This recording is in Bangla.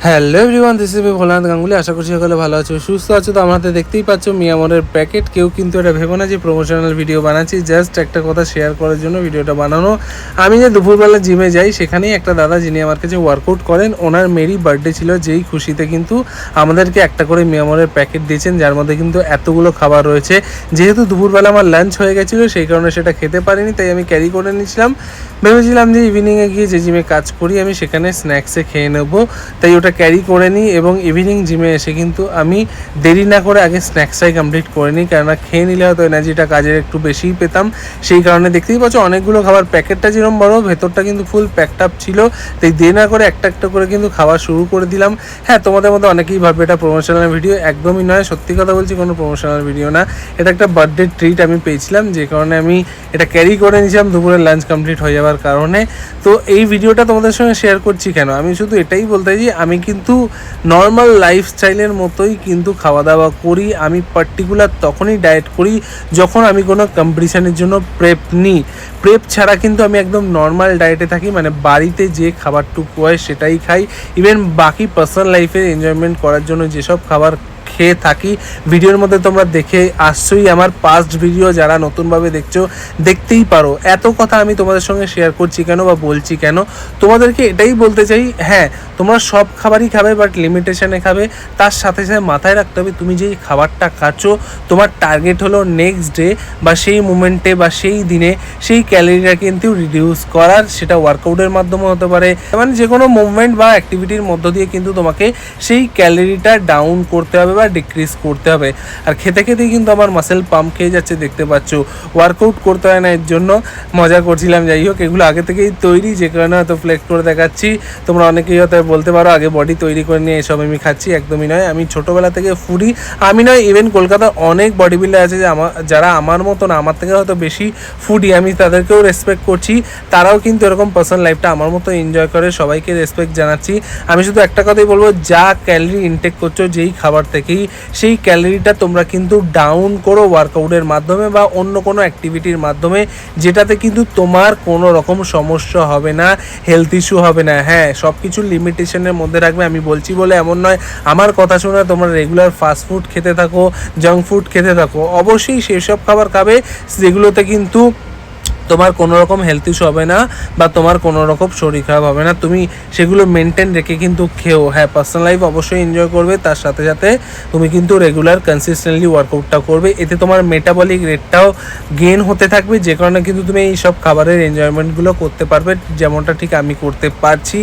Hello everyone, this is Mr Bholanath Ganguly. আশা করছি সকালে ভালো আছো, সুস্থ আছো। তো আমাদের দেখতেই পাচ্ছ মিয়ামরের প্যাকেট। কেউ কিন্তু এটা ভেবো না যে প্রমোশনাল ভিডিও বানাচ্ছি, জাস্ট একটা কথা শেয়ার করার জন্য ভিডিওটা বানানো। আমি যে দুপুরবেলা জিমে যাই, সেখানেই একটা দাদা যিনি আমার কাছে ওয়ার্কআউট করেন, ওনার মেরি বার্থডে ছিল, যেই খুশিতে কিন্তু আমাদেরকে একটা করে মিয়ামরের প্যাকেট দিয়েছেন, যার মধ্যে কিন্তু এতগুলো খাবার রয়েছে। যেহেতু দুপুরবেলা আমার লাঞ্চ হয়ে গেছিলো, সেই কারণে সেটা খেতে পারিনি, তাই আমি ক্যারি করে নিয়েছিলাম। ভেবেছিলাম যে ইভিনিংয়ে গিয়ে যে জিমে কাজ করি আমি সেখানে স্ন্যাক্সে খেয়ে নেবো, তাই ওটা ক্যারি করে নিই। এবং ইভিনিং জিমে এসে কিন্তু আমি দেরি না করে আগে স্ন্যাক্সটাই কমপ্লিট করে নিই, কেননা খেয়ে নিলে হয়তো এনার্জিটা কাজের একটু বেশিই পেতাম। সেই কারণে দেখতেই পাচ্ছ অনেকগুলো খাবার, প্যাকেটটা যেরকম বড়, ভেতরটা কিন্তু ফুল প্যাকড আপ ছিল, তাই দেরি না করে একটা একটা করে কিন্তু খাওয়া শুরু করে দিলাম। হ্যাঁ, তোমাদের মধ্যে অনেকেই ভাববে এটা প্রমোশনাল ভিডিও, একদমই নয়। সত্যি কথা বলছি, কোনো প্রমোশনাল ভিডিও না। এটা একটা বার্থডে ট্রিট আমি পেয়েছিলাম, যে কারণে আমি এটা ক্যারি করে নিয়েছিলাম দুপুরের লাঞ্চ কমপ্লিট হয়ে যাওয়ার কারণে। তো এই ভিডিওটা তোমাদের সঙ্গে শেয়ার করছি কেন, আমি শুধু এটাই বলতে চাই, আমি কিন্তু নর্মাল লাইফস্টাইলের মতোই কিন্তু খাওয়া দাওয়া করি। আমি পার্টিকুলার তখনই ডায়েট করি যখন আমি কোনো কম্পিটিশানের জন্য প্রেপ নিই। প্রেপ ছাড়া কিন্তু আমি একদম নর্মাল ডায়েটে থাকি, মানে বাড়িতে যে খাবারটুকু হয় সেটাই খাই। ইভেন বাকি পার্সোনাল লাইফে এনজয়মেন্ট করার জন্য যেসব খাবার খেয়ে থাকি, ভিডিওর মধ্যে তোমরা দেখে আসছোই। আমার পাস্ট ভিডিও যারা নতুনভাবে দেখছো, দেখতেই পারো। এত কথা আমি তোমাদের সঙ্গে শেয়ার করছি কেন বা বলছি কেন, তোমাদেরকে এটাই বলতে চাই, হ্যাঁ তোমরা সব খাবারই খাবে, বাট লিমিটেশনে খাবে। তার সাথে সাথে মাথায় রাখতে হবে, তুমি যেই খাবারটা খাচ্ছ, তোমার টার্গেট হলো নেক্সট ডে বা সেই মুমেন্টে বা সেই দিনে সেই ক্যালোরিটা কিন্তু রিডিউস করার। সেটা ওয়ার্কআউটের মাধ্যমে হতে পারে, মানে যে কোনো মুভমেন্ট বা অ্যাক্টিভিটির মধ্য দিয়ে কিন্তু তোমাকে সেই ক্যালোরিটা ডাউন করতে হবে বা ডিক্রিজ করতে হবে। আর খেতে খেতেই কিন্তু আমার মাসেল পাম্প খেয়ে যাচ্ছে, দেখতে পাচ্ছ। ওয়ার্কআউট করতে হয় না, এর জন্য মজা করছিলাম। যাই হোক, এগুলো আগে থেকেই তৈরি, যে কারণে হয়তো ফ্লেক্স করে দেখাচ্ছি। তোমরা অনেকেই হয়তো বলতে পারো আগে বডি তৈরি করে নিয়ে এসব আমি খাচ্ছি। একদমই নয়, আমি ছোটোবেলা থেকে ফুডি। আমি নয়, ইভেন কলকাতার অনেক বডি বিল্ডার আছে যে যারা আমার মতন, আমার থেকে হয়তো বেশি ফুডি, আমি তাদেরকেও রেসপেক্ট করছি। তারাও কিন্তু এরকম পার্সোনাল লাইফটা আমার মতো এনজয় করে, সবাইকে রেসপেক্ট জানাচ্ছি। আমি শুধু একটা কথাই বলবো, যা ক্যালোরি ইনটেক করছো যেই খাবার থেকেই, সেই ক্যালোরিটা তোমরা কিন্তু ডাউন করো ওয়ার্কআউটের মাধ্যমে বা অন্য কোনো অ্যাক্টিভিটির মাধ্যমে, যেটাতে কিন্তু তোমার কোনো রকম সমস্যা হবে না, হেলথ ইস্যু হবে না। হ্যাঁ, সব কিছু লিমিটেশনের মধ্যে রাখবে। আমি বলছি বলে এমন নয়, আমার কথা শুনে তোমরা রেগুলার ফাস্ট ফুড খেতে থাকো, জাঙ্ক ফুড খেতে থাকো। অবশ্যই সেসব খাবার খাবে যেগুলোতে কিন্তু তোমার কোনো রকম হেলথ ইস্যু হবে না বা তোমার কোনো রকম শরীর খারাপ হবে না। তুমি সেগুলো মেনটেন রেখে কিন্তু খেও। হ্যাঁ, পার্সোনাল লাইফ অবশ্যই এনজয় করবে, তার সাথে সাথে তুমি কিন্তু রেগুলার কনসিস্টেন্টলি ওয়ার্কআউটটা করবে। এতে তোমার মেটাবলিক রেটটাও গেইন হতে থাকবে, যে কারণে কিন্তু তুমি এই সব খাবারের এনজয়মেন্টগুলো করতে পারবে, যেমনটা ঠিক আমি করতে পারছি।